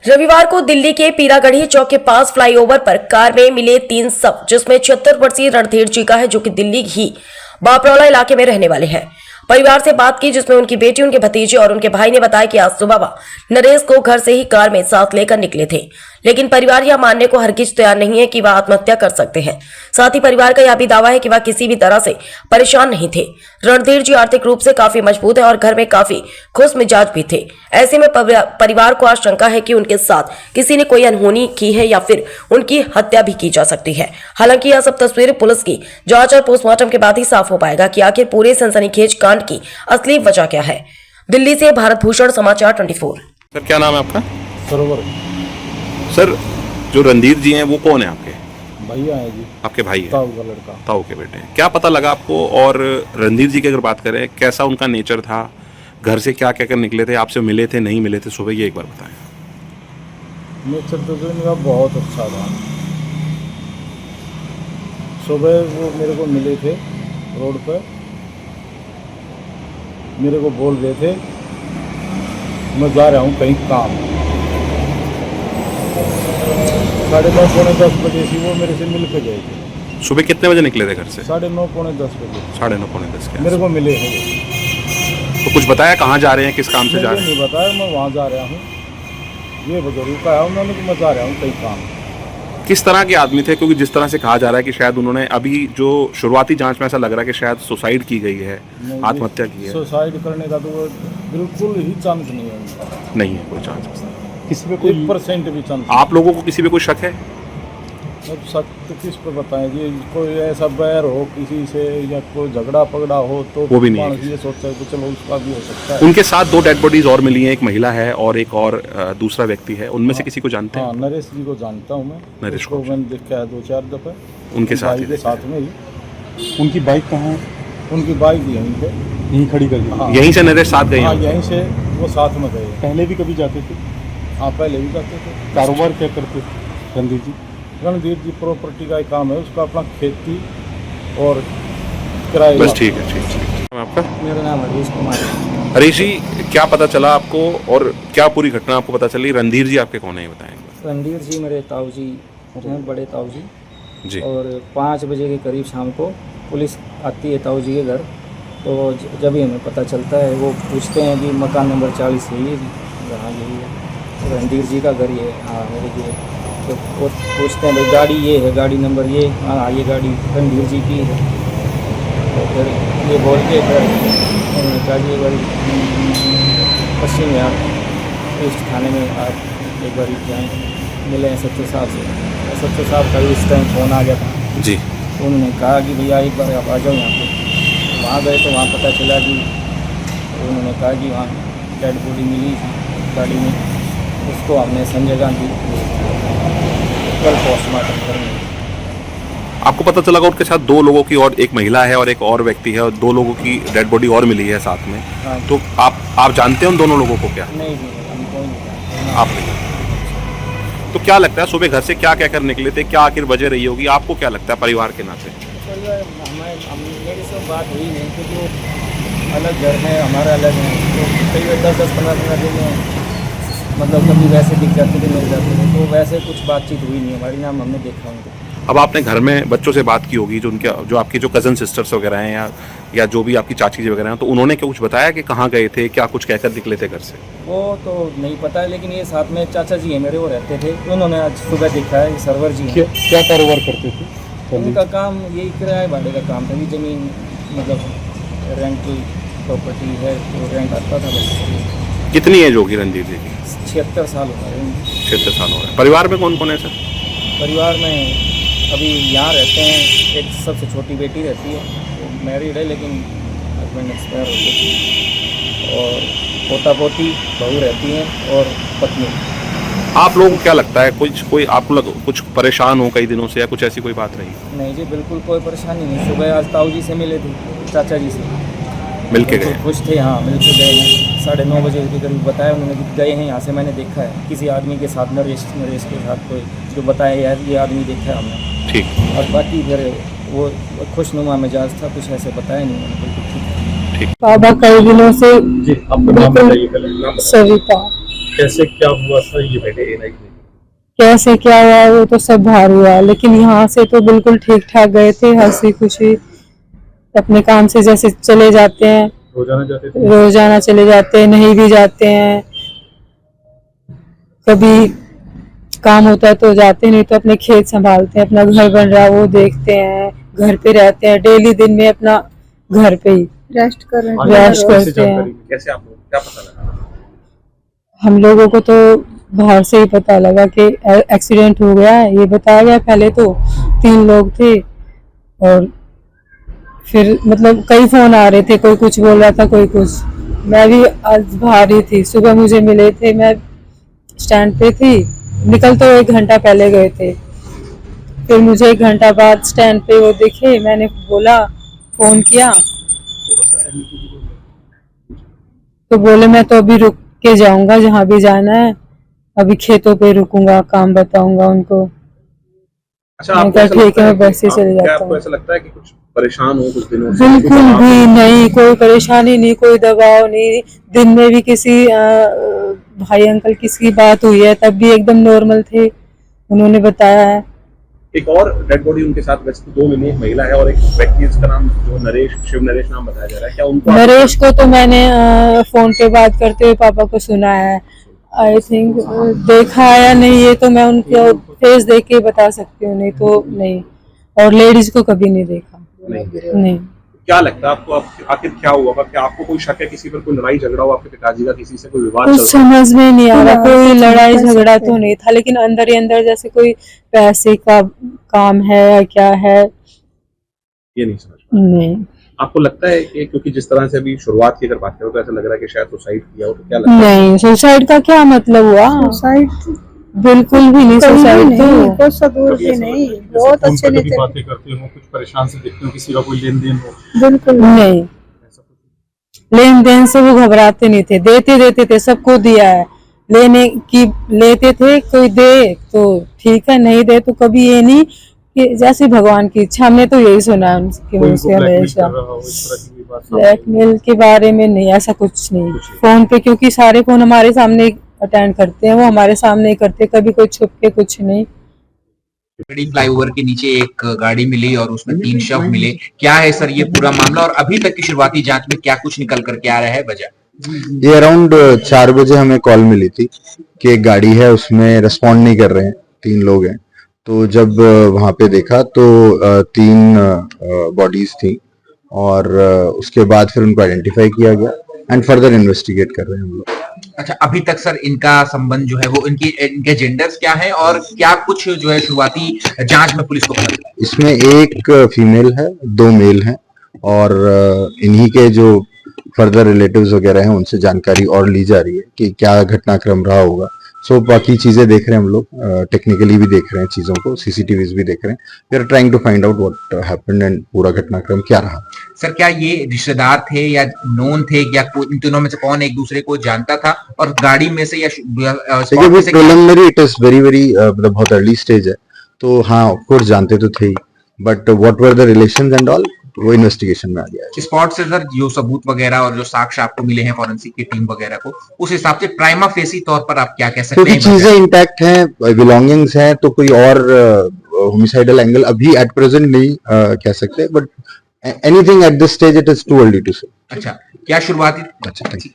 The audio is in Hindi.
रविवार को दिल्ली के पीरागढ़ी चौक के पास फ्लाईओवर पर कार में मिले 3 शव, जिसमें 76 वर्षीय रणधीर जी का है, जो कि दिल्ली ही बापरौला इलाके में रहने वाले हैं। परिवार से बात की, जिसमें उनकी बेटी, उनके भतीजे और उनके भाई ने बताया कि आज सुबह नरेश को घर से ही कार में साथ लेकर निकले थे, लेकिन परिवार यह मानने को हरगिज तैयार नहीं है कि वह आत्महत्या कर सकते हैं। साथ ही परिवार का यह भी दावा है कि वह किसी भी तरह से परेशान नहीं थे। रणधीर जी आर्थिक रूप से काफी मजबूत है और घर में काफी खुश मिजाज भी थे। ऐसे में परिवार को आशंका है कि उनके साथ किसी ने कोई अनहोनी की है या फिर उनकी हत्या भी की जा सकती है। हालांकि यह सब तस्वीरें पुलिस की जांच और पोस्टमार्टम के बाद ही साफ हो पाएगा कि आखिर पूरे सनसनीखेज कांड की असली वजह क्या है। दिल्ली से भारत भूषण, समाचार 24। सर, क्या नाम है आपका? सरोवर। सर, जो रणधीर जी हैं वो कौन है आपके? भैया है जी। आपके भाई है? ताऊ का लड़का। ताऊ के बेटे हैं। क्या पता लगा आपको? और रणधीर जी की अगर बात करें, कैसा उनका नेचर था? घर से क्या क्या कर निकले थे? आपसे मिले थे, नहीं मिले थे? सुबह ये एक बार बताएं। नेचर तो इनका बहुत अच्छा था। सुबह वो मेरे को मिले थे रोड पर, मेरे को बोल रहे थे मैं जा रहा हूँ कहीं काम। 9:30 पौने 10 बजे से वो मेरे से मिल के गए थे। सुबह कितने बजे निकले थे घर से? 9:30 पौने 10 बजे। 9:30 पौने 10 के मेरे को मिले हैं। तो कुछ बताया कहाँ जा रहे हैं, किस काम से जा रहे हैं? नहीं बताया, मैं वहाँ जा रहा हूँ। ये बुजुर्ग का है उन्होंने कि मैं जा रहा हूँ कहीं काम। किस तरह के आदमी थे? क्योंकि जिस तरह से कहा जा रहा है कि शायद उन्होंने, अभी जो शुरुआती जांच में ऐसा लग रहा है कि शायद सुसाइड की गई है, आत्महत्या की है। सुसाइड करने का तो वो बिल्कुल ही चांस नहीं है उनका। नहीं है कोई चांस? किसी पे 1% भी चांस? आप लोगों को किसी पे कोई शक है? अब शक तो किस पे बताएं जी? कोई ऐसा बैर हो किसी से या कोई झगड़ा पगड़ा हो तो वो भी नहीं है। ये सोचता है कि चलो उसका भी हो सकता है। उनके साथ 2 डेड बॉडीज और मिली हैं, एक महिला है और एक और दूसरा व्यक्ति है। उनमें से किसी को जानते हैं? हाँ, नरेश जी को जानता हूँ मैं। नरेश को मैंने देखा है 2-4 दफे। उनके साथ ही? के साथ में ही। उनकी बाइक कहाँ है? उनकी बाइक यहीं पे, यहीं खड़ी कर दी। हाँ। यहीं से नरेश साथ गए हाँ, हैं? यहीं से वो साथ में गए। पहले भी कभी जाते थे? हाँ, पहले भी जाते थे। कारोबार क्या करते थे रणधीर जी? रणधीर जी प्रॉपर्टी का ही काम है उसका, अपना खेती और किराए। बस ठीक है, ठीक। आपका? मेरा नाम हरीश कुमार है। हरीश जी, क्या पता चला आपको और क्या पूरी घटना आपको पता चली? रणधीर जी आपके कौन है, ये बताएंगे? रणधीर जी मेरे ताऊ जी हैं, बड़े ताऊ जी जी। और 5 बजे के करीब शाम को पुलिस आती है ताऊ जी के घर। तो जब ही हमें पता चलता है, वो पूछते हैं कि मकान नंबर 40 है ये? हाँ यही है। तो रणधीर जी का घर ये है। हाँ मेरे जी। तो वो पूछते हैं भाई गाड़ी ये है, गाड़ी नंबर ये? हाँ ये गाड़ी रणधीर जी की है। तो फिर ये बोल के फिर उन्होंने कहा कि एक बार पश्चिम विहार ईस्ट थाने में आप एक बार जाएँ, मिले हैं सच्चो साहब से। सच्चो साहब का इस टाइम फ़ोन आ गया था जी। तो उन्होंने कहा कि भैया एक बार आप आ जाओ यहाँ पे। वहाँ गए तो वहाँ पता चला कि उन्होंने कहा कि वहाँ डेड बॉडी मिली थी गाड़ी में। उसको हमने संजय गांधी कल पोस्टमार्टम करेंगे। आपको पता चला उनके साथ 2 लोगों की, और एक महिला है और एक और व्यक्ति है, और 2 लोगों की डेड बॉडी और मिली है साथ में। हाँ। तो आप जानते हैं उन दोनों लोगों को? क्या नहीं जी, हम कोई नहीं जानते। आप नहीं? तो क्या लगता है सुबह घर से क्या क्या कर निकले थे? क्या आखिर वजह रही होगी? आपको क्या लगता है परिवार के नाते? मेरी सब बात हुई नहीं, क्योंकि वो अलग घर है, हमारा अलग है। तो कई बार 10-15 दिन में मतलब कभी वैसे दिख जाते थे, मिल जाते थे। तो वैसे कुछ बातचीत हुई नहीं हमारी, नाम हमने देखा उनको। अब आपने घर में बच्चों से बात की होगी, जो आपकी जो कज़न सिस्टर्स वगैरह हैं या जो भी आपकी चाची जी वगैरह हैं, तो उन्होंने क्या कुछ बताया कि कहाँ गए थे, क्या कुछ कहकर निकले थे घर से? वो तो नहीं पता है, लेकिन ये साथ में चाचा जी हैं मेरे, वो रहते थे। उन्होंने आज सुबह देखा है। सरवर जी हैं। क्या कारोबार करते थे? उनका काम यही किराए भाड़े का काम था। ये ज़मीन मतलब रेंटल प्रॉपर्टी है, तो रेंट आता था बस। कितनी एज होगी रणधीर जी की? 76 साल हो गए। 76 साल हो गए। परिवार में कौन कौन है सर? परिवार में अभी यहाँ रहते हैं, एक सबसे छोटी बेटी रहती है, वो मैरिड है लेकिन हस्बैंड एक्सपायर हो गए। और पोता पोती बहू रहती हैं और पत्नी। आप लोगों को क्या लगता है, कोई आपको कुछ परेशान हो कई दिनों से, या कुछ ऐसी कोई बात रही? नहीं जी, बिल्कुल कोई परेशानी नहीं। सुबह आज ताऊ जी से मिले थे, चाचा जी से मिलके गए? खुश थे। हाँ, मिलके गए हैं। 9:30 बजे के करीब बताया उन्होंने कि गए हैं यहाँ से। मैंने देखा है किसी आदमी के साथ, नरेश के साथ कोई, जो बताया यार ये आदमी देखा है हमने। ठीक। और बाकी फिर वो खुशनुमा मिजाज था, कुछ ऐसे बताया नहीं उन्होंने। ठीक। बाबा कई दिनों से जी, आपका नाम बताइए पहले। सविता। कैसे क्या हुआ था ये बताइए। कैसे क्या हुआ वो तो सब बाहर हुआ, लेकिन यहाँ से तो बिल्कुल ठीक ठाक गए थे, हंसी खुशी अपने काम से जैसे चले जाते हैं, रोजाना जाते थे। रोजाना चले जाते हैं, नहीं भी जाते हैं, कभी काम होता है तो जाते, नहीं तो अपने खेत संभालते हैं, अपना घर बन रहा है वो देखते हैं, घर पे रहते हैं, डेली दिन में अपना घर पे ही रेस्ट करते हैं। कैसे आप लोग क्या पता लगा? हम लोगों को तो बाहर से ही पता लगा कि एक्सीडेंट हो गया है, ये बताया गया। पहले तो 3 लोग थे और फिर मतलब कई फोन आ रहे थे, कोई कुछ बोल रहा था, कोई कुछ। मैं भी आज बाहर ही थी, सुबह मुझे मिले थे, मैं स्टैंड पे थी, निकल तो 1 घंटा पहले गए थे, फिर मुझे 1 घंटा बाद स्टैंड पे वो दिखे, मैंने बोला, फोन किया तो बोले मैं तो अभी रुक के जाऊंगा, जहाँ भी जाना है, अभी खेतों पे रुकूंगा, काम बताऊंगा उनको। अच्छा, मैं आपको कहा ऐसा ठीक लगता है, है मैं बस ही कि चले क्या जाता आपको हूँ। ऐसा लगता है कि कुछ परेशान हो कुछ दिनों से? बिल्कुल भी नहीं, कोई परेशानी नहीं, कोई दबाव नहीं। दिन में भी किसी भाई अंकल किसी की बात हुई है तब भी एकदम नॉर्मल थे, उन्होंने बताया है। एक और डेड बॉडी उनके साथ वैसे 2 मिली, एक महिला है और एक व्यक्ति, इसका नाम जो नरेश, शिव नरेश नाम बताया जा रहा है, क्या उनको नरेश को तो मैंने फोन पे बात करते हुए पापा को सुना है, आई थिंक देखा है या नहीं ये तो मैं उनके फेस देख के बता सकती हूँ, नहीं तो नहीं। और लेडीज को कभी नहीं देखा, नहीं। क्या लगता है आपको आखिर क्या हुआ? क्या आपको कोई शक है किसी पर, कोई लड़ाई झगड़ा हुआ आपके पिताजी का, किसी से कोई विवाद कुछ चल रहा है? समझ में नहीं आ रहा, कोई लड़ाई झगड़ा तो नहीं था, लेकिन अंदर ही अंदर जैसे कोई पैसे का काम है या क्या है, ये नहीं समझ नहीं। आपको लगता है कि क्योंकि जिस तरह से अभी शुरुआत की अगर बात करो तो ऐसा लग रहा है कि शायद सुसाइड किया हो, तो क्या लगता है? नहीं, सुसाइड का क्या मतलब हुआ? सुसाइड बिल्कुल भी नहीं, सुसाइड तो कुछ सबूत भी नहीं, बहुत अच्छे कभी नेता, बातें करते हो, कुछ परेशान से देखते हो, किसी का कोई लेन देन हो, बिल्कुल नहीं। लेन देन से वो घबराते नहीं थे, देते थे, सबको दिया है, लेने की लेते थे, कोई दे तो ठीक है, नहीं दे तो कभी ये नहीं कि जैसे भगवान की इच्छा। हमने तो यही सुना है उनके कोई मुंह उनको से ब्लैकमेल हमेशा। कर रहा हो, इस तरह की कोई बात? ब्लैकमेल के बारे में नहीं, ऐसा कुछ नहीं। फोन पे क्योंकि सारे फोन हमारे सामने अटेंड करते हैं, वो हमारे सामने ही करते, कभी कोई छुप के कुछ नहीं। बड़ी फ्लाईओवर के नीचे एक गाड़ी मिली और उसमें 3 शव मिले, क्या है सर ये पूरा मामला, और अभी तक की शुरुआती जांच में क्या कुछ निकल कर के आ रहा है वजह? ये अराउंड 4 बजे हमें कॉल मिली थी कि एक गाड़ी है, उसमें रिस्पॉन्ड नहीं कर रहे हैं, 3 लोग हैं। तो जब वहां पे देखा तो 3 बॉडीज थी और उसके बाद फिर उनको आइडेंटिफाई किया गया एंड फर्दर इन्वेस्टिगेट कर रहे हैं हम लोग। अच्छा, अभी तक सर इनका संबंध जो है वो इनके जेंडर्स क्या है और क्या कुछ जो है शुरुआती जांच में पुलिस को पता लगा? इसमें एक फीमेल है, 2 मेल हैं और इन्हीं के जो फर्दर रिलेटिव्स वगैरह हैं उनसे जानकारी और ली जा रही है कि क्या घटनाक्रम रहा होगा। सो बाकी चीजें देख रहे हैं हम लोग, टेक्निकली भी देख रहे हैं चीजों को, सीसीटीवीज भी देख रहे हैं। We are trying to find out what happened and पूरा घटनाक्रम क्या रहा। सर क्या ये रिश्तेदार थे या नोन थे, या इन तीनों में से कौन एक दूसरे को जानता था, और गाड़ी में से या देखिए वो प्रिलिमिनरी, इट इज वेरी मतलब बहुत अर्ली स्टेज है, तो हाँ ऑफ कोर्स जानते तो थे ही, but what were the relations and all वो इन्वेस्टिगेशन में आ गया है। स्पॉट से सर जो सबूत वगैरह और जो साक्ष्य आपको मिले हैं फॉरेंसिक की टीम वगैरह को, उस हिसाब से प्राइमा फेसी तौर पर आप क्या कह सकते क्योंकि हैं? चीजें इंटैक्ट हैं, बिलोंगिंग्स हैं, तो कोई और होमिसाइडल एंगल अभी एट प्रेजेंट नहीं कह सकते, but anything at this stage it is too early to say. अच्छा, क्या शुरुआती अच्छा, थैंक यू।